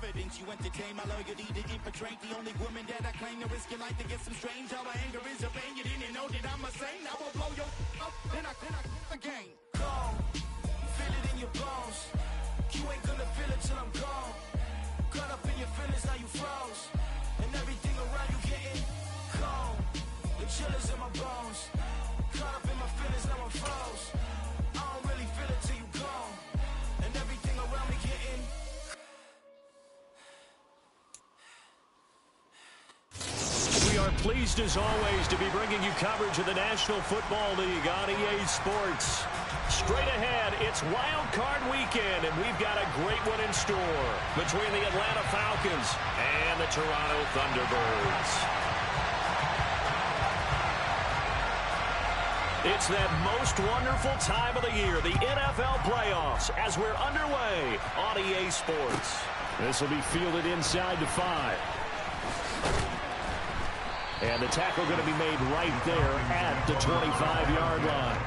evidence you entertain my loyalty to infiltrate the only woman that I claim to risk your life to get some strange. All my anger is a pain. You didn't know that I'm a saint. I will blow your up, then I again. Gone, feel it in your bones. You ain't gonna feel it till I'm gone. Caught up in your feelings, now you froze, and everything around you getting cold. The chillers in my bones. Caught up in my feelings, now I'm froze. I don't really feel it till you gone, and everything around me getting. We are pleased as always to be bringing you coverage of the National Football League on EA Sports. Straight ahead, it's Wild Card Weekend, and we've got a great one in store between the Atlanta Falcons and the Toronto Thunderbirds. It's that most wonderful time of the year, the NFL playoffs, as we're underway on EA Sports. This will be fielded inside the 5. And the tackle going to be made right there at the 25-yard line.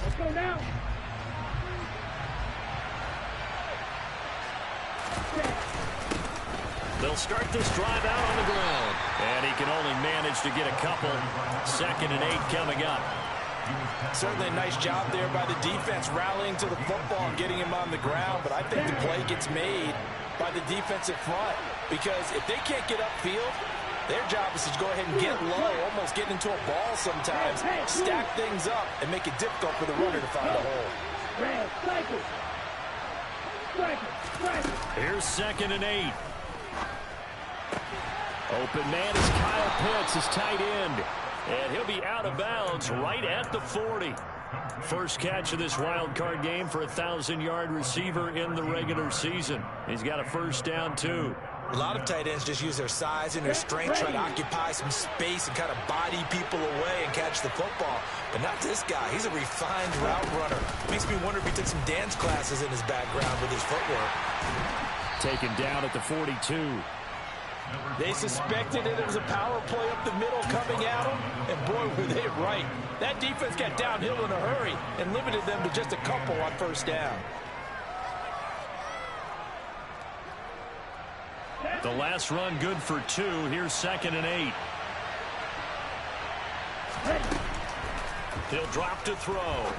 Let's go now. They'll start this drive out on the ground. And he can only manage to get a couple. 2nd and 8 coming up. Certainly a nice job there by the defense, rallying to the football and getting him on the ground. But I think the play gets made by the defensive front, because if they can't get upfield, their job is to go ahead and get low, almost get into a ball sometimes, stack things up, and make it difficult for the runner to find a hole. Here's 2nd and 8. Open man is Kyle Pitts, his tight end. And he'll be out of bounds right at the 40. First catch of this wild card game for a 1,000-yard receiver in the regular season. He's got a first down, too. A lot of tight ends just use their size and their strength, try to occupy some space and kind of body people away and catch the football. But not this guy. He's a refined route runner. Makes me wonder if he took some dance classes in his background with his footwork. Taken down at the 42. They suspected it was a power play up the middle coming at them, and boy, were they right. That defense got downhill in a hurry and limited them to just a couple on first down. The last run good for 2. Here's 2nd and 8. He'll drop to throw.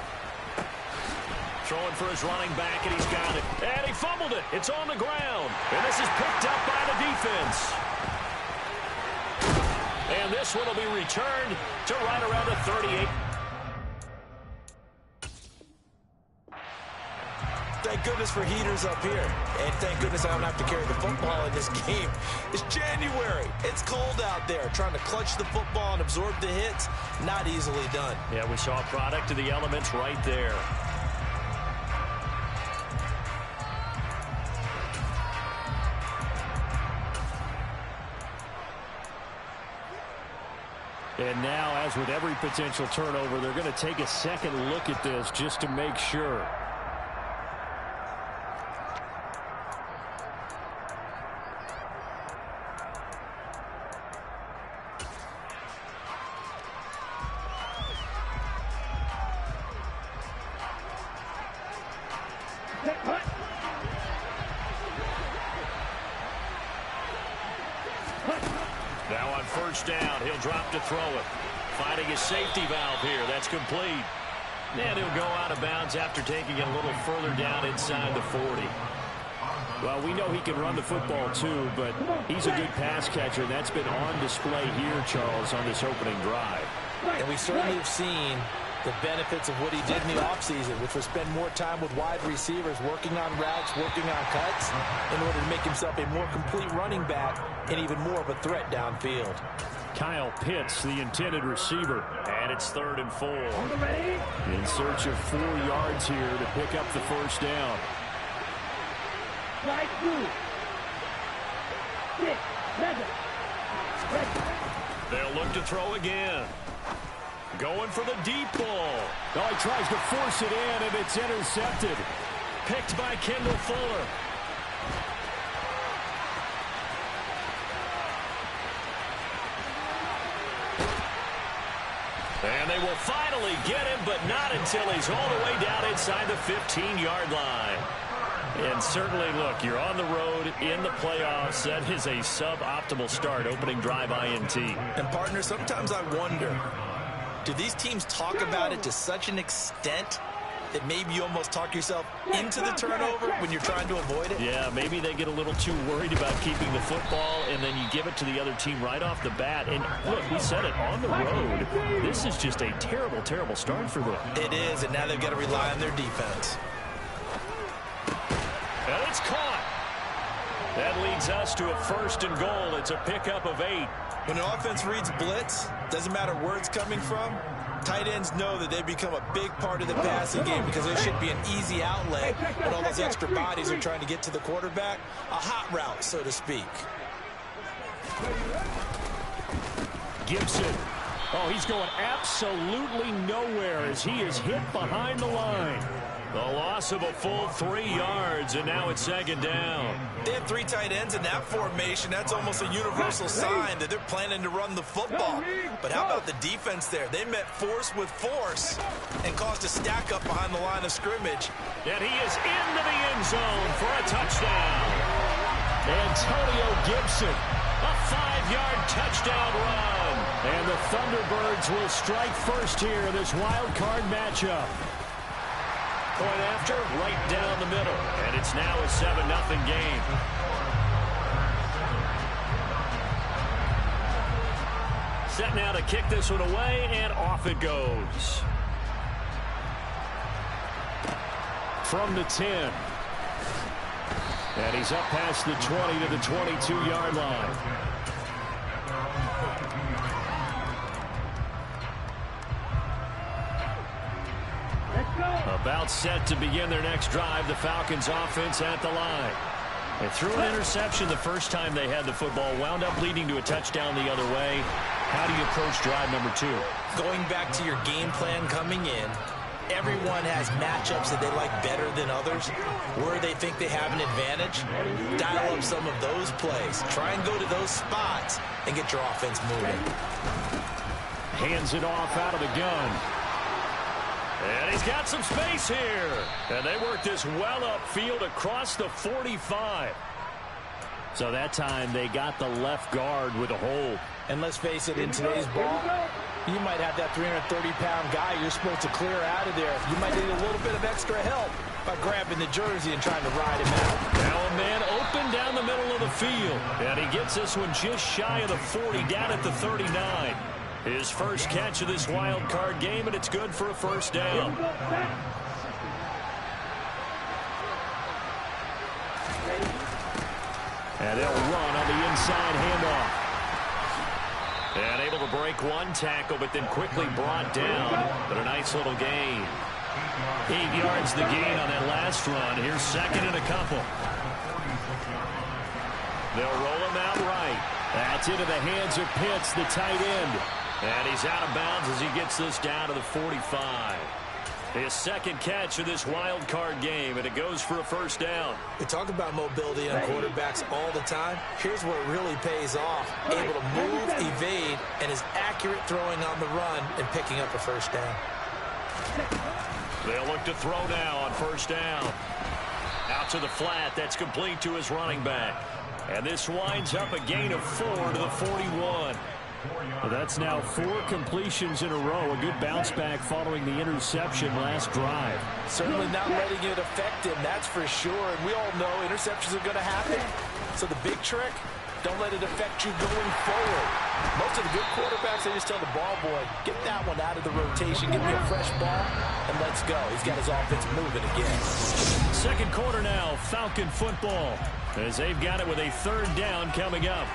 Throwing for his running back, and he's got it. And he fumbled it. It's on the ground. And this is picked up by the defense. And this one will be returned to right around the 38. Thank goodness for heaters up here. And thank goodness I don't have to carry the football in this game. It's January. It's cold out there. Trying to clutch the football and absorb the hits, not easily done. Yeah, we saw a product of the elements right there. And now, as with every potential turnover, they're going to take a second look at this just to make sure. Now on first down, he'll drop to throw it. Finding his safety valve here. That's complete. And he'll go out of bounds after taking it a little further down inside the 40. Well, we know he can run the football too, but he's a good pass catcher, and that's been on display here, Charles, on this opening drive. And we certainly have seen the benefits of what he did in the offseason, which was spend more time with wide receivers, working on routes, working on cuts, in order to make himself a more complete running back and even more of a threat downfield. Kyle Pitts, the intended receiver, and it's 3rd and 4. In search of 4 yards here to pick up the first down. They'll look to throw again. Going for the deep ball. Oh, he tries to force it in, and it's intercepted. Picked by Kendall Fuller. And they will finally get him, but not until he's all the way down inside the 15-yard line. And certainly, look, you're on the road in the playoffs. That is a suboptimal start, opening drive INT. And, partner, sometimes I wonder, do these teams talk about it to such an extent that maybe you almost talk yourself into the turnover when you're trying to avoid it? Yeah, maybe they get a little too worried about keeping the football, and then you give it to the other team right off the bat. And look, we said it, on the road, this is just a terrible, terrible start for them. It is, and now they've got to rely on their defense. And it's caught. That leads us to a 1st and goal. It's a pickup of 8. When an offense reads blitz, doesn't matter where it's coming from, tight ends know that they become a big part of the passing game because there should be an easy outlet when all those extra bodies are trying to get to the quarterback. A hot route, so to speak. Gibson. Oh, he's going absolutely nowhere as he is hit behind the line. The loss of a full 3 yards, and now it's 2nd down. They have 3 tight ends in that formation. That's almost a universal sign that they're planning to run the football. But how about the defense there? They met force with force and caused a stack up behind the line of scrimmage. And he is into the end zone for a touchdown. Antonio Gibson, a 5-yard touchdown run. And the Thunderbirds will strike first here in this wild card matchup. Point after, right down the middle. And it's now a 7-0 game. Set now to kick this one away, and off it goes. From the 10. And he's up past the 20 to the 22-yard line. About set to begin their next drive. The Falcons offense at the line. They threw an interception the first time they had the football. Wound up leading to a touchdown the other way. How do you approach drive number 2? Going back to your game plan coming in, everyone has matchups that they like better than others. Where they think they have an advantage, dial up some of those plays. Try and go to those spots and get your offense moving. Hands it off out of the gun. And he's got some space here. And they work this well upfield across the 45. So that time they got the left guard with a hold. And let's face it, in today's ball, you might have that 330-pound guy you're supposed to clear out of there. You might need a little bit of extra help by grabbing the jersey and trying to ride him out. Now a man open down the middle of the field. And he gets this one just shy of the 40, down at the 39. His first catch of this wild card game, and it's good for a 1st down. And they'll run on the inside handoff. And able to break one tackle, but then quickly brought down. But a nice little gain. 8 yards the gain on that last run. Here's 2nd and a couple. They'll roll him out right. That's into the hands of Pitts, the tight end. And he's out of bounds as he gets this down to the 45. His 2nd catch of this wild card game, and it goes for a 1st down. We talk about mobility on quarterbacks all the time. Here's where it really pays off. Able to move, evade, and is accurate throwing on the run and picking up a 1st down. They'll look to throw now on 1st down. Out to the flat. That's complete to his running back. And this winds up a gain of 4 to the 41. Well, that's now 4 completions in a row. A good bounce back following the interception last drive. Certainly not letting it affect him, that's for sure. And we all know interceptions are going to happen. So the big trick, don't let it affect you going forward. Most of the good quarterbacks, they just tell the ball boy, get that one out of the rotation, give me a fresh ball, and let's go. He's got his offense moving again. 2nd quarter now, Falcon football, as they've got it with a 3rd down coming up.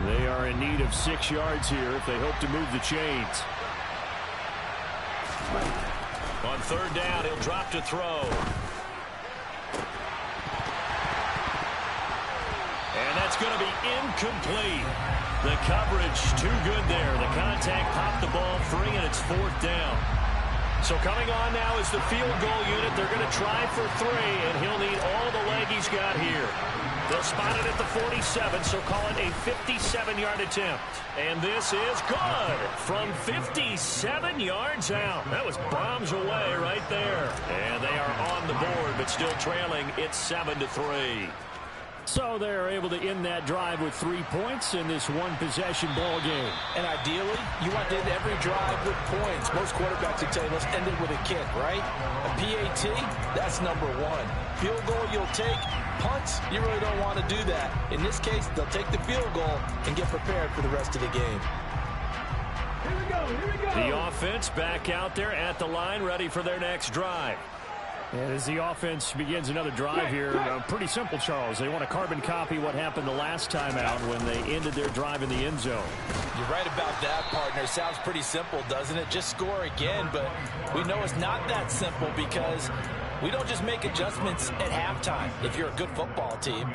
They are in need of 6 yards here if they hope to move the chains. On 3rd down, he'll drop to throw. And that's going to be incomplete. The coverage too good there. The contact popped the ball free, and it's 4th down. So coming on now is the field goal unit. They're going to try for 3, and he'll need all the leg he's got here. They'll spot it at the 47, so call it a 57-yard attempt. And this is good from 57 yards out. That was bombs away right there. And they are on the board, but still trailing. It's 7-3. So they're able to end that drive with 3 points in this one-possession ball game. And ideally, you want to end every drive with points. Most quarterbacks would tell you, let's end it with a kick, right? A PAT, that's number 1. Field goal you'll take. Punts, you really don't want to do that. In this case, they'll take the field goal and get prepared for the rest of the game. Here we go, here we go. The offense back out there at the line, ready for their next drive. And as the offense begins another drive here, pretty simple, Charles. They want to carbon copy what happened the last time out when they ended their drive in the end zone. You're right about that, partner. Sounds pretty simple, doesn't it? Just score again, but we know it's not that simple because we don't just make adjustments at halftime. If you're a good football team,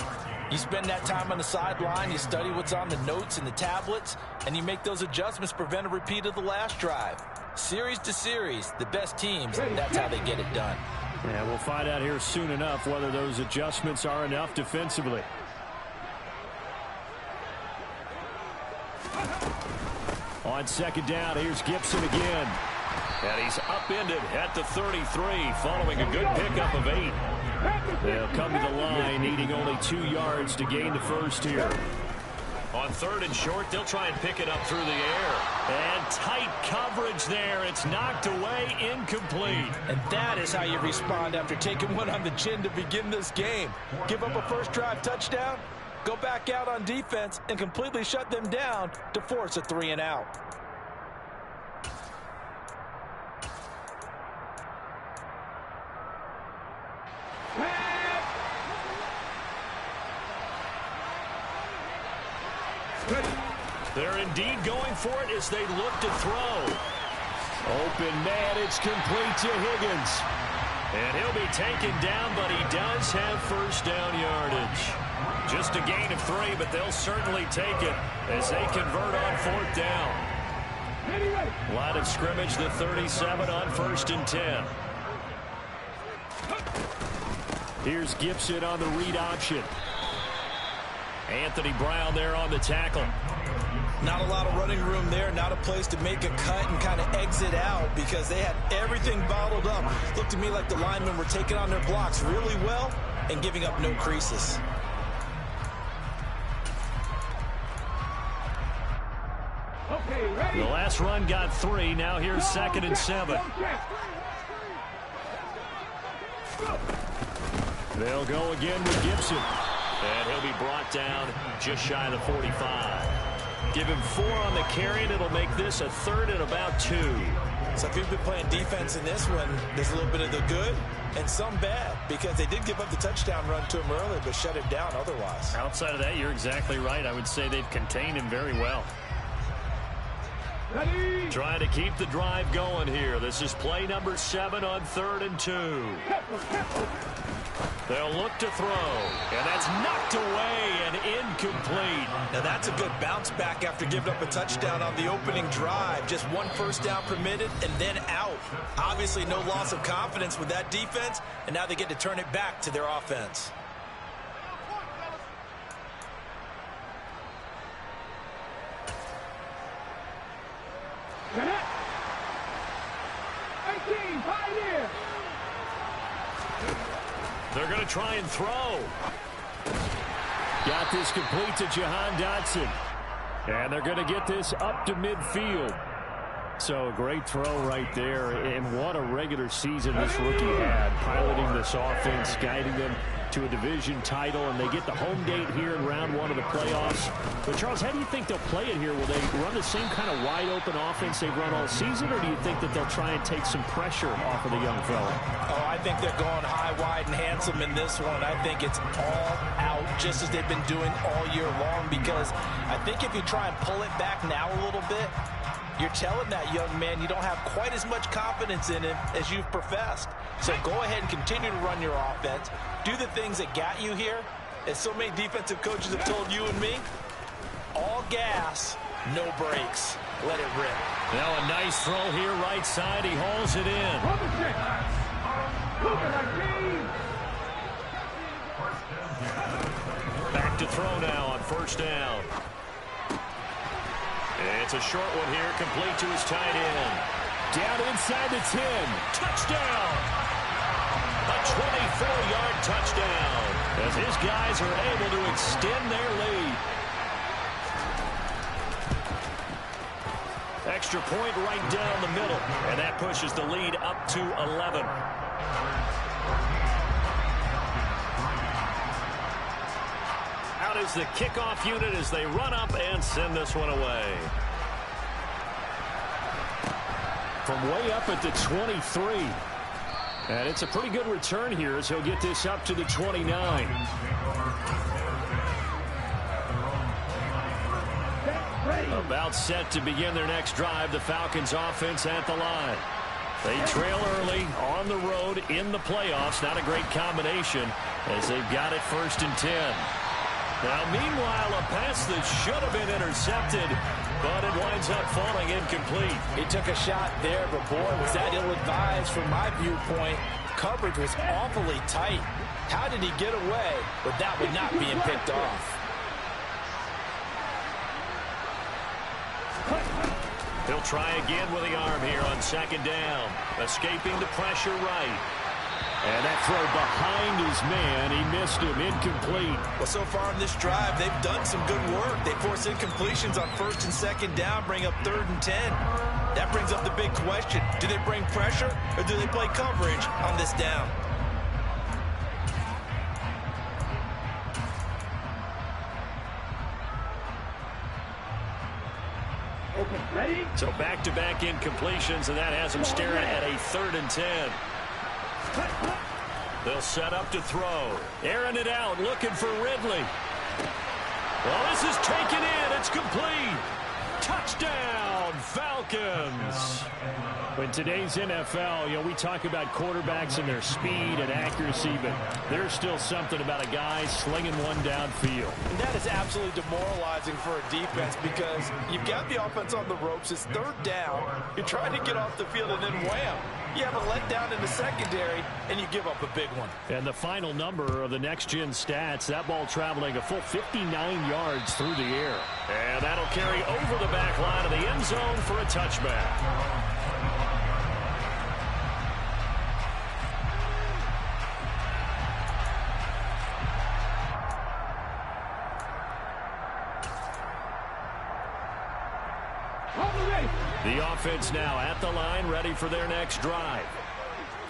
you spend that time on the sideline, you study what's on the notes and the tablets, and you make those adjustments, prevent a repeat of the last drive. Series to series, the best teams, that's how they get it done. Yeah, we'll find out here soon enough whether those adjustments are enough defensively. On second down, here's Gibson again. And he's upended at the 33 following a good pickup of 8. They'll come to the line needing only 2 yards to gain the first here. On 3rd and short, they'll try and pick it up through the air. And tight coverage there. It's knocked away, incomplete. And that is how you respond after taking one on the chin to begin this game. Give up a first drive touchdown, go back out on defense, and completely shut them down to force a 3-and-out. They're indeed going for it as they look to throw. Open man, it's complete to Higgins. And he'll be taken down, but he does have first down yardage. Just a gain of 3, but they'll certainly take it as they convert on 4th down. Line of scrimmage, the 37 on 1st and 10. Here's Gibson on the read option. Anthony Brown there on the tackle. Not a lot of running room there, not a place to make a cut and kind of exit out because they had everything bottled up. Looked to me like the linemen were taking on their blocks really well and giving up no creases. The last run got 3. Now here's 2nd and 7. They'll go again with Gibson. And he'll be brought down just shy of the 45. Give him 4 on the carry, and it'll make this a 3rd and about 2. So if you've been playing defense in this one, there's a little bit of the good and some bad because they did give up the touchdown run to him early but shut him down otherwise. Outside of that, you're exactly right. I would say they've contained him very well. Ready. Trying to keep the drive going here. This is play number 7 on 3rd and 2. They'll look to throw, and that's knocked away and incomplete. Now that's a good bounce back after giving up a touchdown on the opening drive. Just 1 first down permitted and then out. Obviously no loss of confidence with that defense, and now they get to turn it back to their offense. Get it. 18, Pioneer. They're going to try and throw. Got this complete to Jahan Dotson. And they're going to get this up to midfield. So a great throw right there. And what a regular season this rookie had. Piloting this offense, guiding them to a division title. And they get the home date here in round 1 of the playoffs. But, Charles, how do you think they'll play it here? Will they run the same kind of wide-open offense they've run all season? Or do you think that they'll try and take some pressure off of the young fella? Oh, I think they're going high, wide, and handsome in this one. I think it's all out just as they've been doing all year long because I think if you try and pull it back now a little bit, you're telling that young man you don't have quite as much confidence in him as you've professed. So go ahead and continue to run your offense. Do the things that got you here. As so many defensive coaches have told you and me, all gas No breaks. Let it rip. Now a nice throw here right side. He hauls it in. Back to throw now on first down. It's a short one here, complete to his tight end. Down inside the 10. Touchdown! A 24-yard touchdown as his guys are able to extend their lead. Extra point right down the middle, and that pushes the lead up to 11. Out is the kickoff unit as they run up and send this one away. From way up at the 23. And it's a pretty good return here as he'll get this up to the 29. About set to begin their next drive. The Falcons offense at the line. They trail early on the road in the playoffs. Not a great combination as they've got it 1st and 10. Now, meanwhile, a pass that should have been intercepted, but it winds up falling incomplete. He took a shot there, but boy, was that ill-advised from my viewpoint. Coverage was awfully tight. How did he get away with that one not being picked off? He'll try again with the arm here on 2nd down. Escaping the pressure right. And that throw behind his man, he missed him, incomplete. Well, so far in this drive, they've done some good work. They force incompletions on 1st and 2nd down, bring up 3rd and 10. That brings up the big question. Do they bring pressure or do they play coverage on this down? Ready? So back-to-back incompletions, and that has them staring at a 3rd and 10. They'll set up to throw. Airing it out, looking for Ridley. Well, this is taken in. It's complete. Touchdown, Falcons. In today's NFL, we talk about quarterbacks and their speed and accuracy, but there's still something about a guy slinging one downfield. And that is absolutely demoralizing for a defense because you've got the offense on the ropes. It's 3rd down. You're trying to get off the field, and then wham. You have a letdown in the secondary, and you give up a big one. And the final number of the next-gen stats, that ball traveling a full 59 yards through the air. And that'll carry over the back line of the end zone for a touchback. The offense now at the line, ready for their next drive.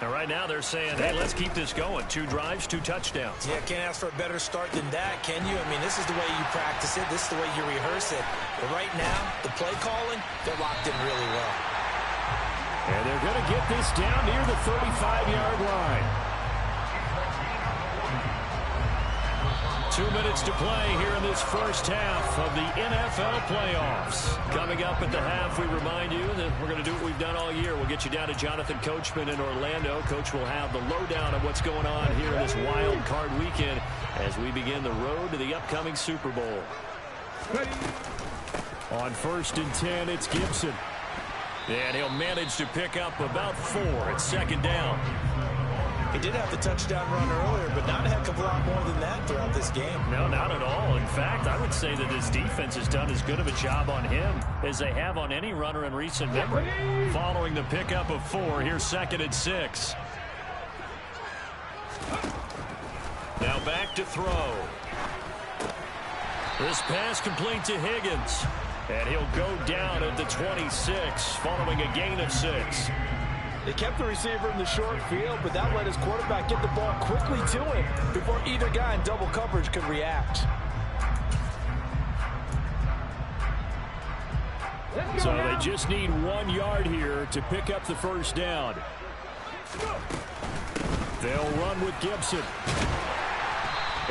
And right now they're saying, hey, let's keep this going. 2 drives, 2 touchdowns. Yeah, can't ask for a better start than that, can you? I mean, this is the way you practice it. This is the way you rehearse it. But right now, the play calling, they're locked in really well. And they're going to get this down near the 35-yard line. 2 minutes to play here in this first half of the NFL playoffs. Coming up at the half, we remind you that we're going to do what we've done all year. We'll get you down to Jonathan Coachman in Orlando. Coach will have the lowdown of what's going on here in this wild card weekend as we begin the road to the upcoming Super Bowl. On 1st and 10, it's Gibson. And he'll manage to pick up about 4 at 2nd down. He did have the touchdown run earlier, but not a heck of a lot more than that throughout this game. No, not at all. In fact, I would say that his defense has done as good of a job on him as they have on any runner in recent memory. Following the pickup of 4, here's 2nd and 6. Now back to throw. This pass complete to Higgins. And he'll go down at the 26 following a gain of 6. They kept the receiver in the short field, but that let his quarterback get the ball quickly to him before either guy in double coverage could react. So they just need 1 yard here to pick up the first down. They'll run with Gibson.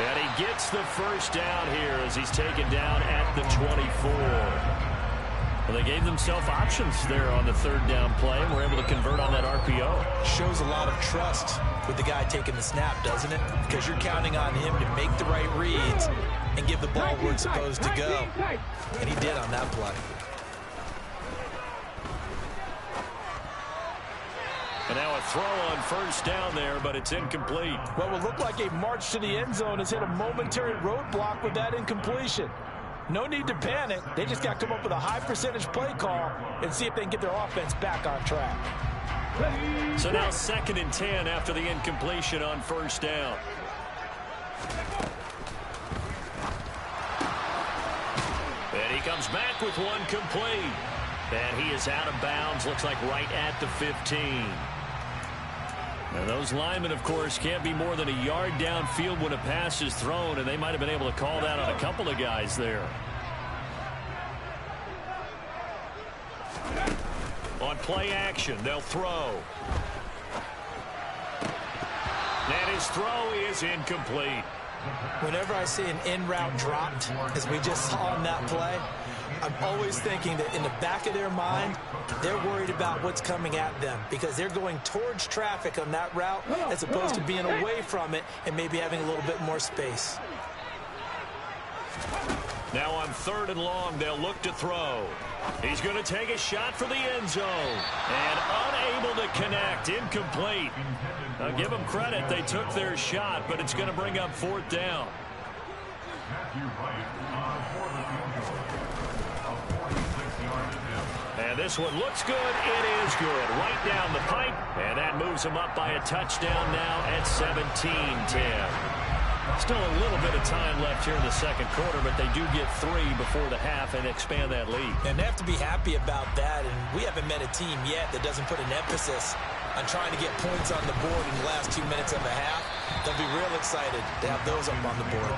And he gets the first down here as he's taken down at the 24. Well, they gave themselves options there on the 3rd down play, and were able to convert on that RPO. Shows a lot of trust with the guy taking the snap, doesn't it? Because you're counting on him to make the right reads and give the ball where it's supposed to go. And he did on that play. And now a throw on first down there, but it's incomplete. What will look like a march to the end zone has hit a momentary roadblock with that incompletion. No need to panic. They just got to come up with a high percentage play call and see if they can get their offense back on track. So now 2nd and 10 after the incompletion on first down. And he comes back with one complete. And he is out of bounds, looks like right at the 15. And those linemen, of course, can't be more than a yard downfield when a pass is thrown, and they might have been able to call that on a couple of guys there. On play action, they'll throw. And his throw is incomplete. Whenever I see an in route dropped, as we just saw on that play, I'm always thinking that in the back of their mind, they're worried about what's coming at them because they're going towards traffic on that route as opposed to being away from it and maybe having a little bit more space. Now on 3rd and long, they'll look to throw. He's going to take a shot for the end zone. And unable to connect. Incomplete. I'll give them credit. They took their shot, but it's going to bring up 4th down. And this one looks good. It is good. Right down the pipe. And that moves them up by a touchdown now at 17-10. Still a little bit of time left here in the second quarter, but they do get 3 before the half and expand that lead. And they have to be happy about that. And we haven't met a team yet that doesn't put an emphasis on trying to get points on the board in the last 2 minutes of a half. They'll be real excited to have those up on the board.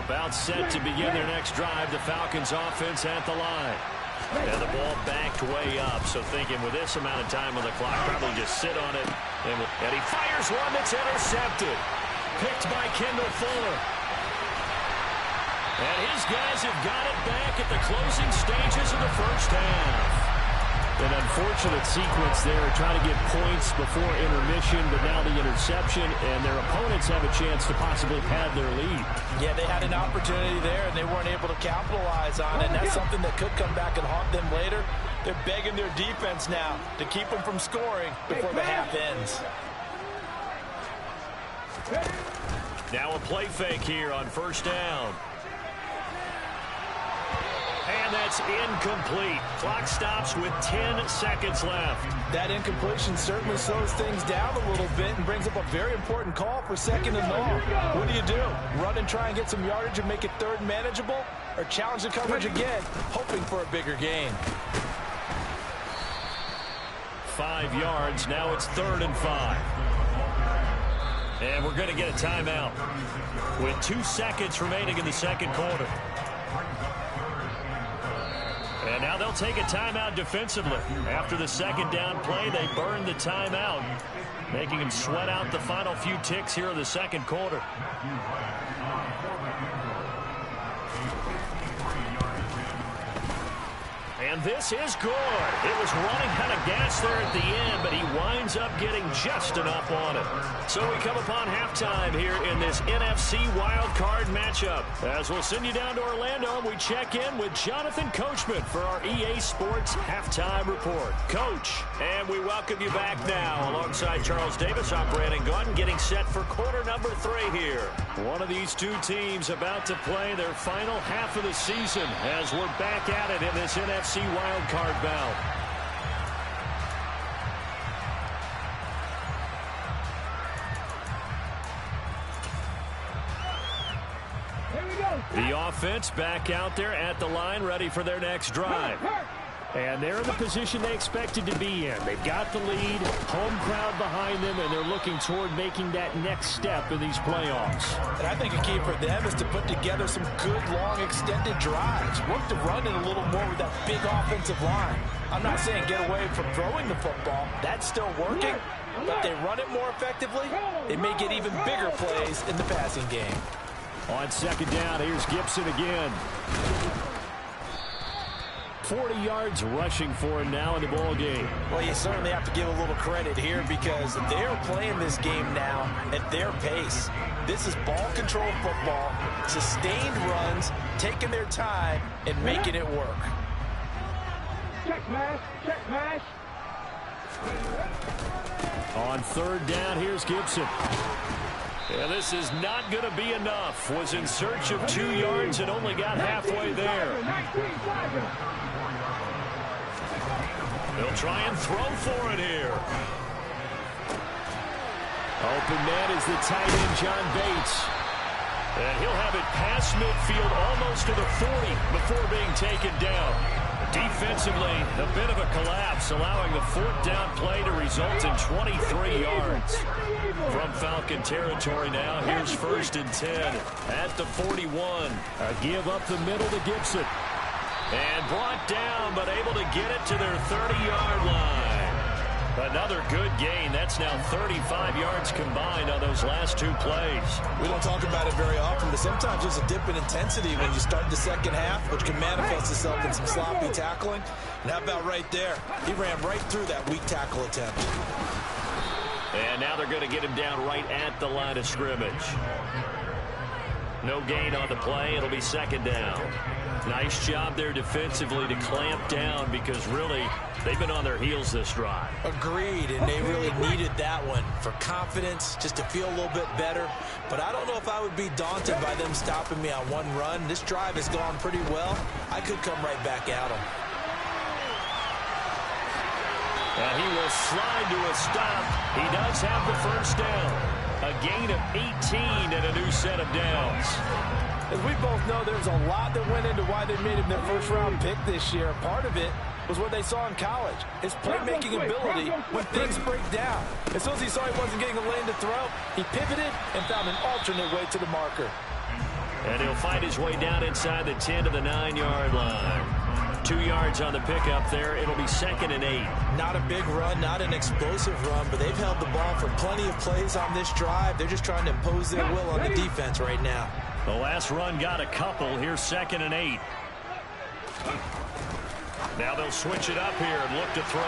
About set to begin their next drive. The Falcons offense at the line. And the ball backed way up. So thinking with this amount of time on the clock, probably just sit on it. And he fires one that's intercepted. Picked by Kendall Fuller. And his guys have got it back at the closing stages of the first half. An unfortunate sequence there, trying to get points before intermission, but now the interception, and their opponents have a chance to possibly pad their lead. Yeah, they had an opportunity there, and they weren't able to capitalize on it, and that's something that could come back and haunt them later. They're begging their defense now to keep them from scoring before the half ends. Now a play fake here on first down. And that's incomplete. Clock stops with 10 seconds left. That incompletion certainly slows things down a little bit and brings up a very important call for 2nd and long. What do? Run and try and get some yardage and make it 3rd manageable? Or challenge the coverage again, hoping for a bigger gain? 5 yards. Now it's 3rd and 5. And we're going to get a timeout with 2 seconds remaining in the second quarter. And now they'll take a timeout defensively. After the second down play, they burn the timeout, making them sweat out the final few ticks here in the second quarter. And this is good. It was running out of gas there at the end, but he winds up getting just enough on it. So we come upon halftime here in this NFC wildcard matchup. As we'll send you down to Orlando, we check in with Jonathan Coachman for our EA Sports Halftime Report. Coach, and we welcome you back now alongside Charles Davis. I'm Brandon Gordon, getting set for quarter number 3 here. One of these two teams about to play their final half of the season as we're back at it in this NFC wildcard bout. The offense back out there at the line, ready for their next drive. And they're in the position they expected to be in. They've got the lead, home crowd behind them, and they're looking toward making that next step in these playoffs. And I think a key for them is to put together some good, long, extended drives. Work to run it a little more with that big offensive line. I'm not saying get away from throwing the football. That's still working. But they run it more effectively, they may get even bigger plays in the passing game. On second down, here's Gibson again. 40 yards rushing for him now in the ball game. Well, you certainly have to give a little credit here because they're playing this game now at their pace. This is ball control football, sustained runs, taking their time and making it work. Check pass, check pass. On third down, here's Gibson. Yeah, this is not going to be enough. Was in search of 2 yards and only got halfway there. They'll try and throw for it here. Open man is the tight end, John Bates. And he'll have it past midfield almost to the 40 before being taken down. Defensively, a bit of a collapse, allowing the fourth down play to result in 23 yards. From Falcon territory now, here's 1st and 10 at the 41. A give up the middle to Gibson. And brought down, but able to get it to their 30-yard line. Another good gain. That's now 35 yards combined on those last 2 plays. We don't talk about it very often, but sometimes there's a dip in intensity when you start the second half, which can manifest itself in some sloppy tackling. And how about right there? He ran right through that weak tackle attempt. And now they're going to get him down right at the line of scrimmage. No gain on the play. It'll be 2nd down. Nice job there defensively to clamp down because really they've been on their heels this drive. Agreed, and they really needed that one for confidence, just to feel a little bit better. But I don't know if I would be daunted by them stopping me on one run. This drive has gone pretty well. I could come right back at them. And he will slide to a stop. He does have the 1st down. A gain of 18 and a new set of downs. As we both know, there's a lot that went into why they made him their 1st-round pick this year. Part of it was what they saw in college, his playmaking ability when things break down. As soon as he saw he wasn't getting a lane to throw, he pivoted and found an alternate way to the marker. And he'll find his way down inside the 10 to the 9-yard line. 2 yards on the pickup there. It'll be 2nd and 8. Not a big run, not an explosive run, but they've held the ball for plenty of plays on this drive. They're just trying to impose their will on the defense right now. The last run got a couple. Here's 2nd and 8. Now they'll switch it up here and look to throw.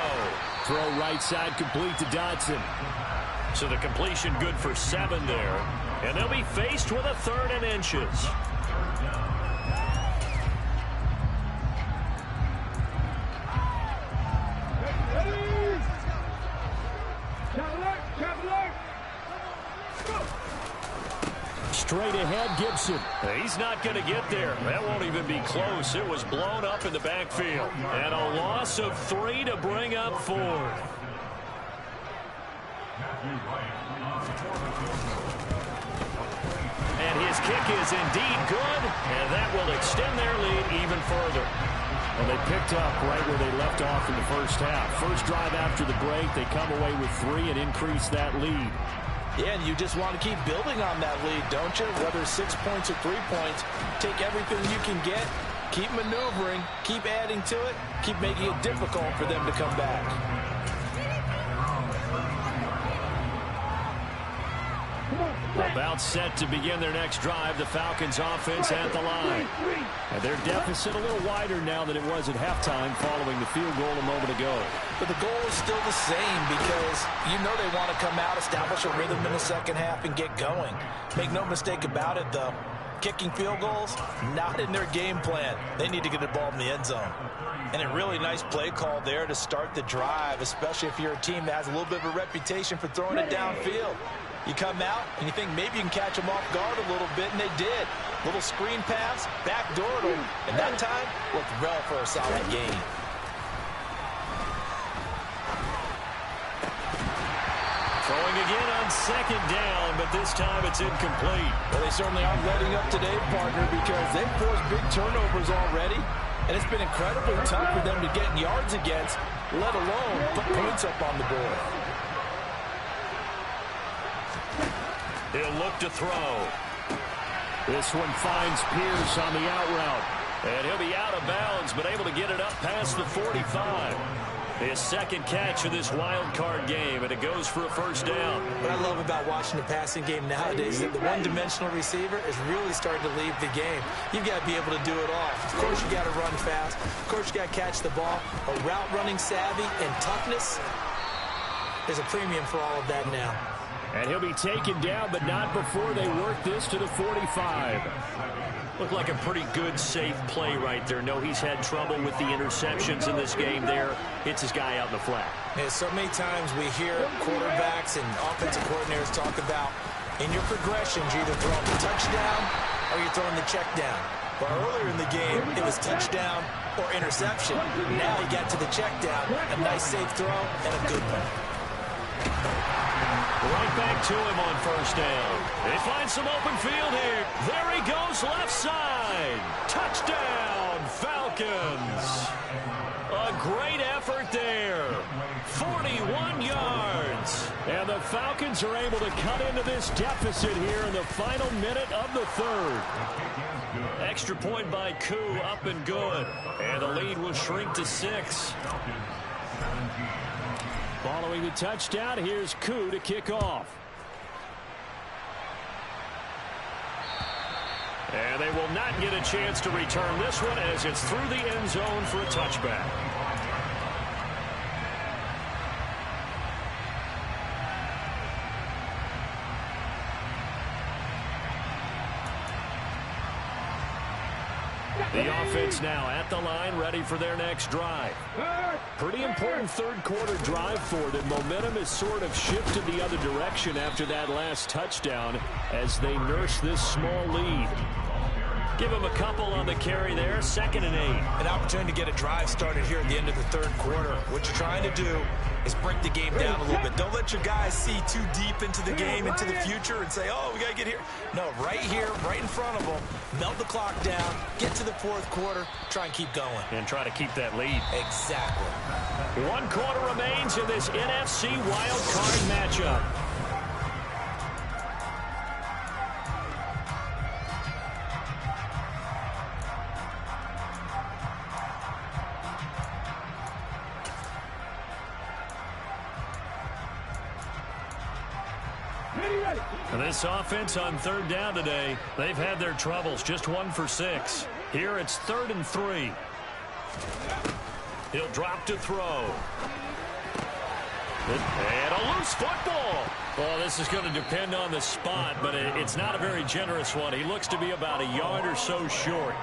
Throw right side complete to Dodson. So the completion good for 7 there. And they'll be faced with a 3rd and inches. Straight ahead, Gibson. He's not going to get there. That won't even be close. It was blown up in the backfield. And a loss of 3 to bring up 4th. And his kick is indeed good, and that will extend their lead even further. Well, they picked up right where they left off in the 1st half. First drive after the break, they come away with 3 and increase that lead. Yeah, and you just want to keep building on that lead, don't you? Whether it's 6 points or 3 points, take everything you can get, keep maneuvering, keep adding to it, keep making it difficult for them to come back. About set to begin their next drive, the Falcons offense at the line. And their deficit a little wider now than it was at halftime following the field goal a moment ago. But the goal is still the same because you know they want to come out, establish a rhythm in the 2nd half, and get going. Make no mistake about it, though. Kicking field goals, not in their game plan. They need to get the ball in the end zone. And a really nice play call there to start the drive, especially if you're a team that has a little bit of a reputation for throwing it downfield. You come out and you think maybe you can catch them off guard a little bit, and they did. Little screen pass, backdoored them, and that time worked well for a solid gain. Throwing again on 2nd down, but this time it's incomplete. Well, they certainly aren't letting up today, partner, because they've forced big turnovers already, and it's been incredibly tough for them to get yards against, let alone put points up on the board. He'll look to throw. This one finds Pierce on the out route. And he'll be out of bounds, but able to get it up past the 45. His second catch of this wild card game, and it goes for a first down. What I love about watching the passing game nowadays is that the one-dimensional receiver is really starting to leave the game. You've got to be able to do it all. Of course, you got to run fast. Of course, you got to catch the ball. But route running savvy and toughness, there's a premium for all of that now. And he'll be taken down, but not before they work this to the 45. Looked like a pretty good, safe play right there. No, he's had trouble with the interceptions in this game there. Hits his guy out in the flat. Yeah, so many times we hear quarterbacks and offensive coordinators talk about, in your progressions, you're either throwing the touchdown or you're throwing the check down. But earlier in the game, it was touchdown or interception. Now he got to the check down, a nice safe throw, and a good one. Right back to him on first down. They find some open field here. There he goes, left side. Touchdown, Falcons. A great effort there. 41 yards. And the Falcons are able to cut into this deficit here in the final minute of the third. Extra point by Koo, up and good. And the lead will shrink to 6. Following the touchdown, here's Koo to kick off. And they will not get a chance to return this one as it's through the end zone for a touchback. The offense now at the line, ready for their next drive. Pretty important third quarter drive for them. Momentum has sort of shifted the other direction after that last touchdown as they nurse this small lead. Give them a couple on the carry there, 2nd and 8. An opportunity to get a drive started here at the end of the third quarter. What you're trying to do is break the game down a little bit. Don't let your guys see too deep into the game, into the future, and say, oh, we got to get here. No, right here, right in front of them, melt the clock down, get to the fourth quarter, try and keep going. And try to keep that lead. Exactly. 1 quarter remains in this NFC wild card matchup. And this offense on third down today, they've had their troubles. Just 1 for 6. Here it's 3rd and 3. He'll drop to throw. And a loose football. Well, this is going to depend on the spot, but it's not a very generous one. He looks to be about a yard or so short.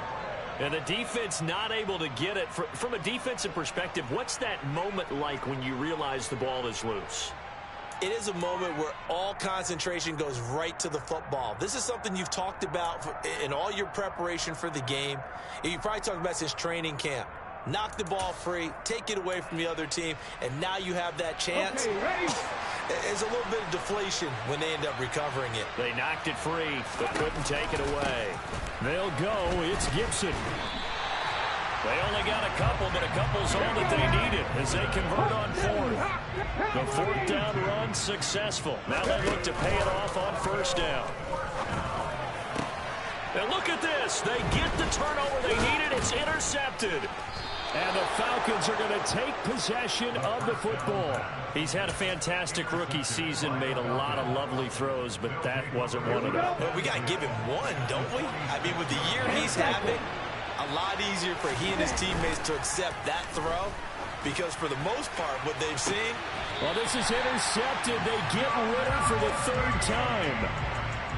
And the defense not able to get it. From a defensive perspective, what's that moment like when you realize the ball is loose? It is a moment where all concentration goes right to the football. This is something you've talked about in all your preparation for the game. You probably talked about since training camp. Knock the ball free, take it away from the other team, and now you have that chance. There's a little bit of deflation when they end up recovering it. They knocked it free, but couldn't take it away. They'll go. It's Gibson. They only got a couple, but a couple's all that they needed as they convert on 4th. The 4th down run successful. Now they look to pay it off on 1st down. And look at this. They get the turnover they needed. It's intercepted. And the Falcons are going to take possession of the football. He's had a fantastic rookie season, made a lot of lovely throws, but that wasn't one of them. Well, we got to give him one, don't we? I mean, with the year he's having, a lot easier for he and his teammates to accept that throw because for the most part, what they've seen. Well, this is intercepted. They get Ritter for the 3rd time.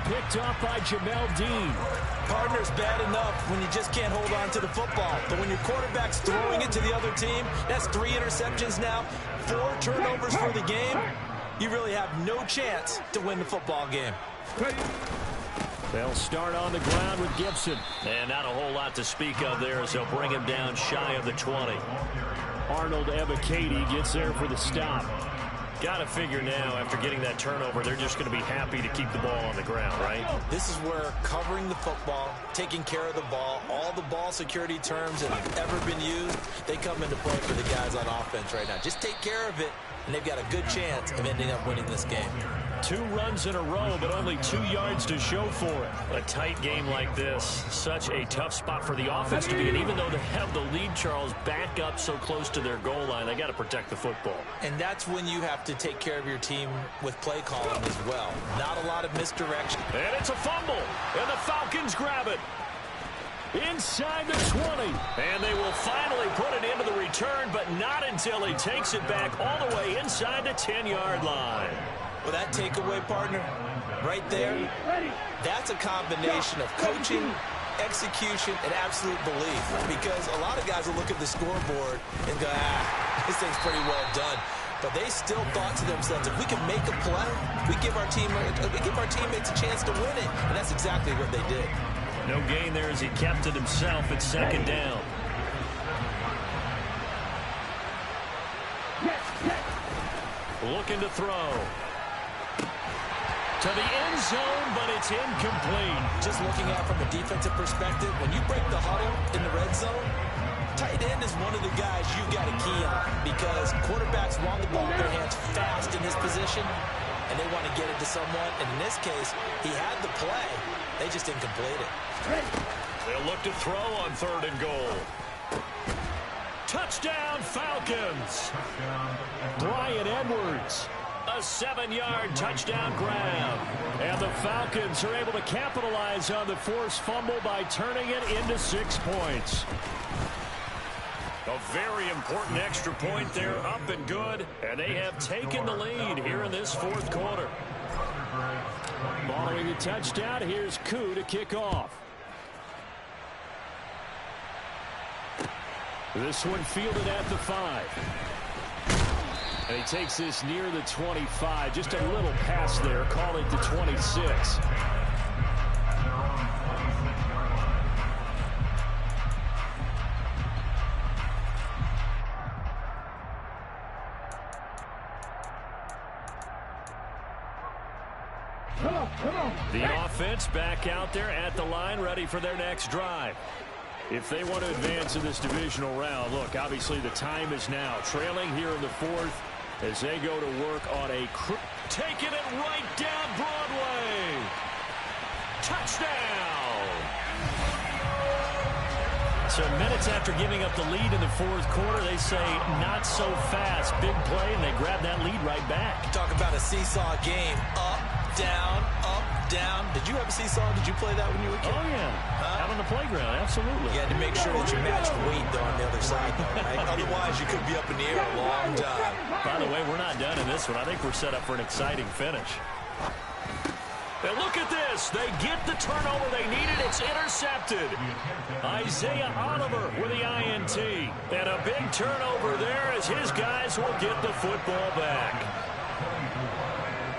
Picked up by Jamel Dean. Partner's bad enough when you just can't hold on to the football. But when your quarterback's throwing it to the other team, that's 3 interceptions now, 4 turnovers for the game. You really have no chance to win the football game. They'll start on the ground with Gibson. And not a whole lot to speak of there as they'll bring him down shy of the 20. Arnold Ebiketie gets there for the stop. Got to figure now, after getting that turnover, they're just going to be happy to keep the ball on the ground, right? This is where covering the football, taking care of the ball, all the ball security terms that have ever been used, they come into play for the guys on offense right now. Just take care of it, and they've got a good chance of ending up winning this game. 2 runs in a row, but only 2 yards to show for it. A tight game like this, such a tough spot for the offense to be in. Even though they have the lead, Charles, back up so close to their goal line, they got to protect the football. And that's when you have to take care of your team with play calling as well. Not a lot of misdirection. And it's a fumble, and the Falcons grab it. Inside the 20. And they will finally put it into the return, but not until he takes it back all the way inside the 10-yard line. Well, that takeaway, partner, right there, that's a combination of coaching, execution, and absolute belief. Because a lot of guys will look at the scoreboard and go, this thing's pretty well done. But they still thought to themselves, if we can make a play, we give our teammates a chance to win it. And that's exactly what they did. No gain there as he kept it himself at 2nd down. Looking to throw. To the end zone, but it's incomplete. Just looking at it from a defensive perspective, when you break the huddle in the red zone, tight end is one of the guys you've got to key on because quarterbacks want the ball in their hands fast in this position, and they want to get it to someone. And in this case, he had the play. They just didn't complete it. They'll look to throw on 3rd and goal. Touchdown, Falcons. Brian Edwards. A 7-yard touchdown grab. And the Falcons are able to capitalize on the forced fumble by turning it into 6 points. A very important extra point there, up and good. And they have taken the lead here in this 4th quarter. Following the touchdown, here's Koo to kick off. This one fielded at the 5. And he takes this near the 25. Just a little pass there. Call it the 26. The offense back out there at the line, ready for their next drive. If they want to advance in this divisional round, look, obviously the time is now. Trailing here in the 4th as they go to work on a taking it right down Broadway. Touchdown! So minutes after giving up the lead in the 4th quarter, they say not so fast. Big play, and they grab that lead right back. Talk about a seesaw game. Up, down, up, down. Did you have a seesaw? Did you play that when you were a kid? Oh, yeah. Out on the playground, absolutely. You had to make sure that you matched weight, though, on the other side. Right? Otherwise, you could be up in the air a long time. By the way, we're not done in this one. I think we're set up for an exciting finish. And look at this. They get the turnover they needed. It's intercepted. Isaiah Oliver with the INT. And a big turnover there as his guys will get the football back.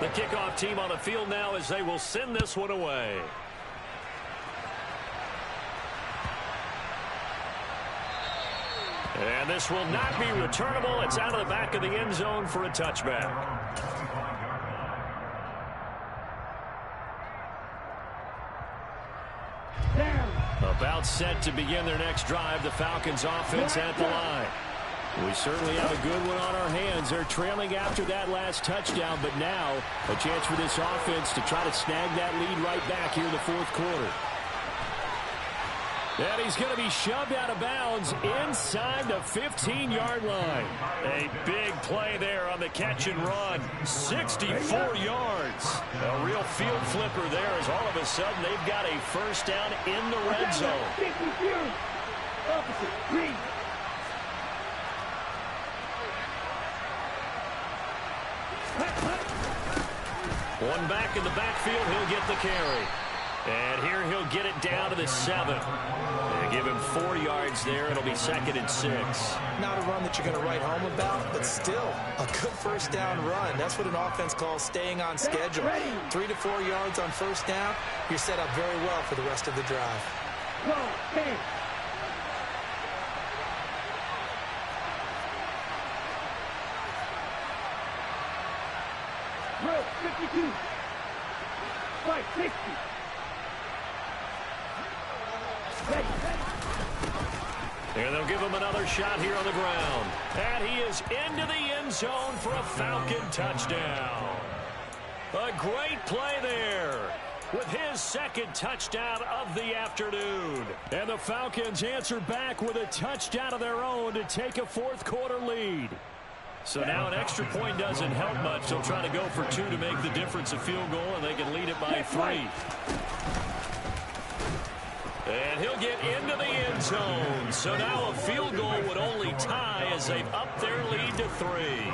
The kickoff team on the field now as they will send this one away. And this will not be returnable. It's out of the back of the end zone for a touchback. About set to begin their next drive, the Falcons offense at the line. We certainly have a good one on our hands. They're trailing after that last touchdown, but now a chance for this offense to try to snag that lead right back here in the 4th quarter. And he's going to be shoved out of bounds inside the 15-yard line. A big play there on the catch and run. 64 yards. A real field flipper there as all of a sudden they've got a first down in the red zone. One back in the backfield, he'll get the carry. And here he'll get it down to the 7. They give him 4 yards there. It'll be 2nd and 6. Not a run that you're going to write home about, but still a good first down run. That's what an offense calls staying on schedule. 3 to 4 yards on first down. You're set up very well for the rest of the drive. 52. Fight 60. And they'll give him another shot here on the ground. And he is into the end zone for a Falcon touchdown. A great play there with his second touchdown of the afternoon. And the Falcons answer back with a touchdown of their own to take a fourth-quarter lead. So now an extra point doesn't help much. They'll try to go for 2 to make the difference a field goal, and they can lead it by 3. And he'll get into the end zone. So now a field goal would only tie as they've upped their lead to 3.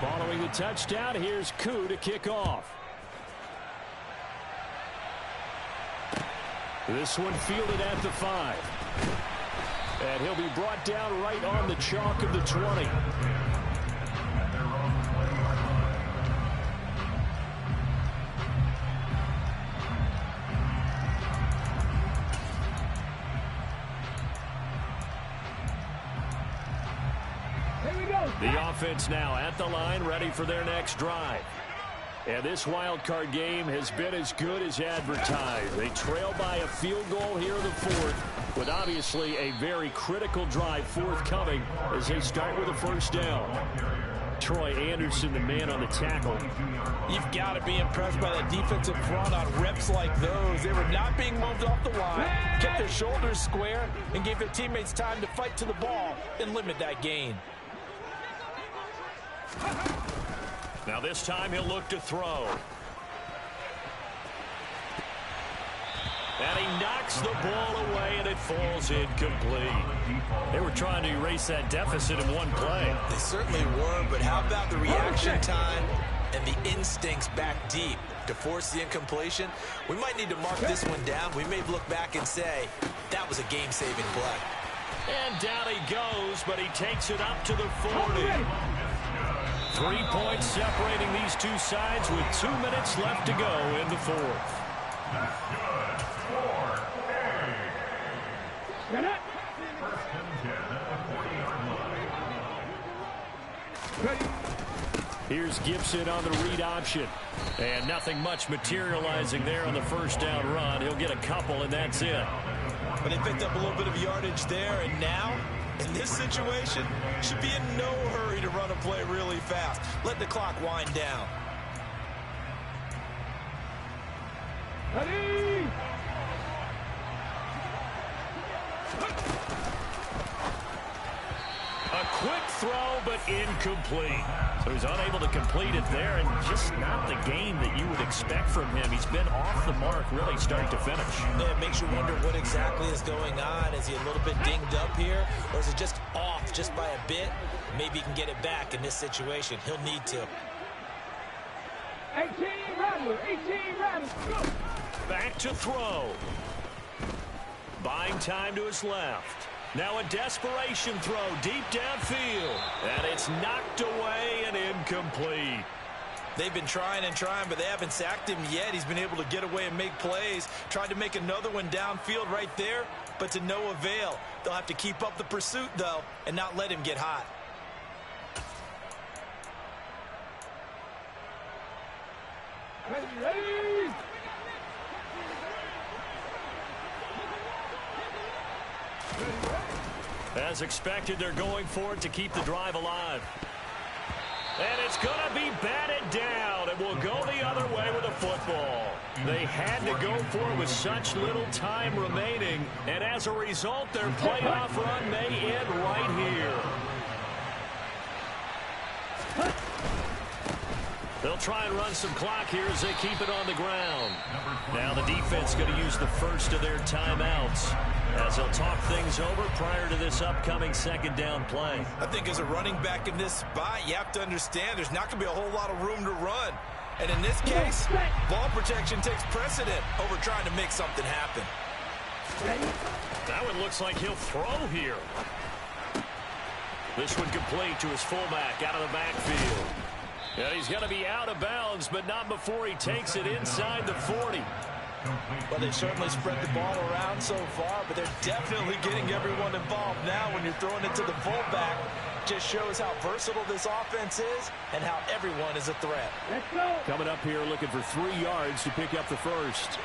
Following the touchdown, here's Koo to kick off. This one fielded at the 5. And he'll be brought down right on the chalk of the 20. The offense now at the line, ready for their next drive. And this wild card game has been as good as advertised. They trail by a field goal here in the 4th, with obviously a very critical drive forthcoming as they start with a first down. Troy Anderson, the man on the tackle. You've got to be impressed by that defensive front on reps like those. They were not being moved off the line, kept their shoulders square, and gave their teammates time to fight to the ball and limit that gain. Now this time he'll look to throw. And he knocks the ball away, and it falls incomplete. They were trying to erase that deficit in one play. They certainly were, but how about the reaction time and the instincts back deep to force the incompletion? We might need to mark this one down. We may look back and say, that was a game-saving play. And down he goes, but he takes it up to the 40. 3 points separating these two sides with 2 minutes left to go in the 4th. Here's Gibson on the read option. And nothing much materializing there on the first down run. He'll get a couple, and that's it. But they picked up a little bit of yardage there, and now, in this situation, should be in no hurry to run a play really fast. Let the clock wind down. Ready? A quick throw, but incomplete. So he's unable to complete it there, and just not the game that you would expect from him. He's been off the mark really start to finish. Yeah, it makes you wonder what exactly is going on. Is he a little bit dinged up here, or is it just off just by a bit? Maybe he can get it back in this situation. He'll need to. 18 Rattler, 18 Rattler. Back to throw. Buying time to his left. Now a desperation throw deep downfield. And it's knocked away and incomplete. They've been trying and trying, but they haven't sacked him yet. He's been able to get away and make plays. Tried to make another one downfield right there, but to no avail. They'll have to keep up the pursuit, though, and not let him get hot. Ready? As expected, they're going for it to keep the drive alive. And it's going to be batted down, and will go the other way with the football. They had to go for it with such little time remaining, and as a result, their playoff run may end right here. They'll try and run some clock here as they keep it on the ground. Now the defense going to use the first of their timeouts as they'll talk things over prior to this upcoming second down play. I think as a running back in this spot, you have to understand there's not going to be a whole lot of room to run. And in this case, ball protection takes precedent over trying to make something happen. That one looks like he'll throw here. This one complete to his fullback out of the backfield. And he's going to be out of bounds, but not before he takes it inside the 40. Well, they certainly spread the ball around so far, but they're definitely getting everyone involved now when you're throwing it to the fullback. Just shows how versatile this offense is and how everyone is a threat. Let's go. Coming up here looking for 3 yards to pick up the first.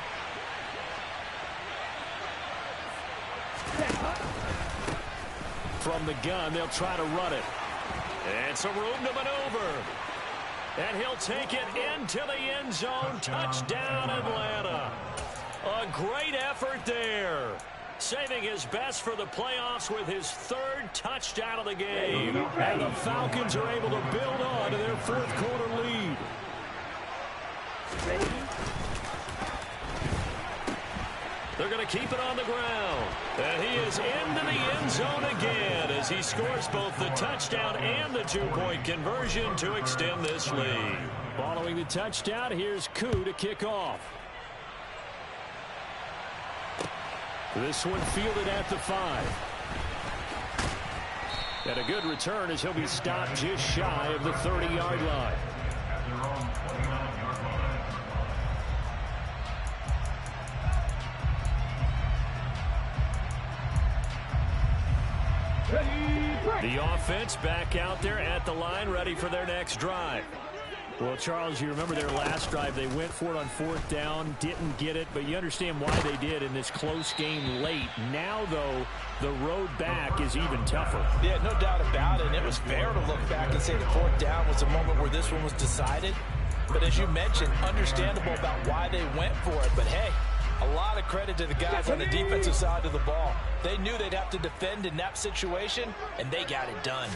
From the gun, they'll try to run it. And some room to maneuver. And he'll take it into the end zone. Touchdown, Atlanta. A great effort there. Saving his best for the playoffs with his third touchdown of the game. And the Falcons are able to build on to their fourth quarter lead. They're going to keep it on the ground. And he is into the end zone again as he scores both the touchdown and the two-point conversion to extend this lead. Following the touchdown, here's Koo to kick off. This one fielded at the 5. And a good return as he'll be stopped just shy of the 30-yard line. The offense back out there at the line, ready for their next drive. Well, Charles, you remember their last drive. They went for it on fourth down, didn't get it, but you understand why they did in this close game late. Now, though, the road back is even tougher. Yeah, no doubt about it. And it was fair to look back and say the fourth down was the moment where this one was decided. But as you mentioned, understandable about why they went for it. But, hey, a lot of credit to the guys on the defensive side of the ball. They knew they'd have to defend in that situation, and they got it done.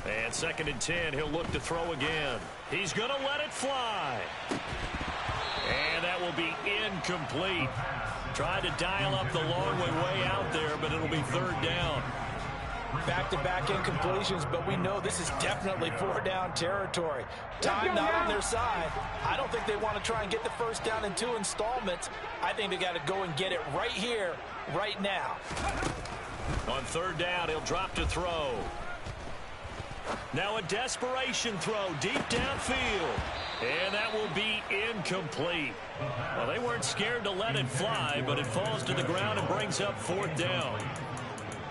And 2nd and 10, he'll look to throw again. He's going to let it fly. And that will be incomplete. Tried to dial up the long way out there, but it'll be 3rd down. Back-to-back incompletions, but we know this is definitely 4-down territory. Time not on their side. I don't think they want to try and get the first down in 2 installments. I think they got to go and get it right here, right now. On 3rd down, he'll drop to throw. Now a desperation throw deep downfield. And that will be incomplete. Well, they weren't scared to let it fly, but it falls to the ground and brings up 4th down.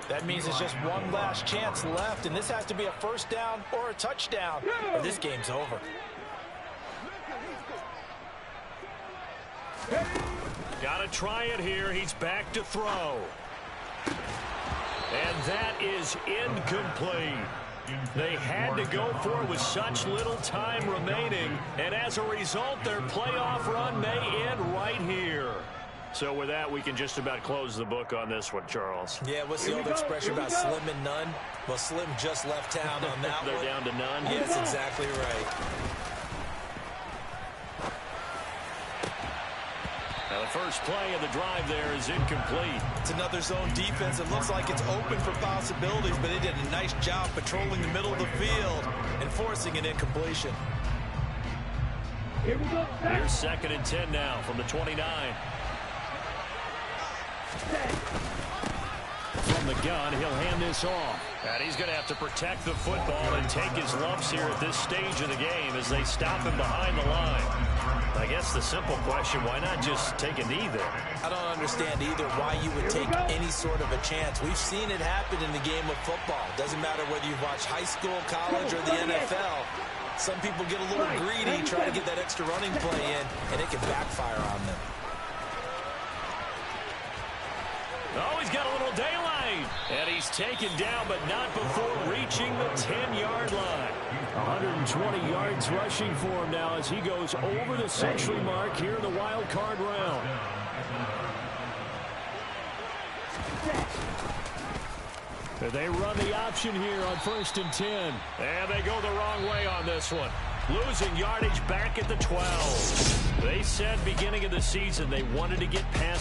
That means it's just one last chance left, and this has to be a first down or a touchdown, or this game's over. Got to try it here. He's back to throw. And that is incomplete. They had to go for it with such little time remaining, and as a result, their playoff run may end right here. So with that, we can just about close the book on this one, Charles. Yeah, what's the old expression about slim and none? Well, Slim just left town on that They're one. down to none? Yes, exactly right. Now the first play of the drive there is incomplete. It's another zone defense. It looks like it's open for possibilities, but they did a nice job patrolling the middle of the field and forcing an incompletion. Here we go. Here's 2nd and 10 now from the 29. From the gun, he'll hand this off. And he's going to have to protect the football and take his lumps here at this stage of the game as they stop him behind the line. I guess the simple question, why not just take a knee there? I don't understand either why you would take any sort of a chance. We've seen it happen in the game of football. Doesn't matter whether you watch high school, college, or the NFL. Some people get a little greedy, try to get that extra running play in, and it can backfire on them. Oh, he's got a little daylight. And he's taken down, but not before reaching the 10-yard line. 120 yards rushing for him now as he goes over the century mark here in the wild card round. They run the option here on 1st and 10. And they go the wrong way on this one. Losing yardage back at the 12. They said beginning of the season they wanted to get past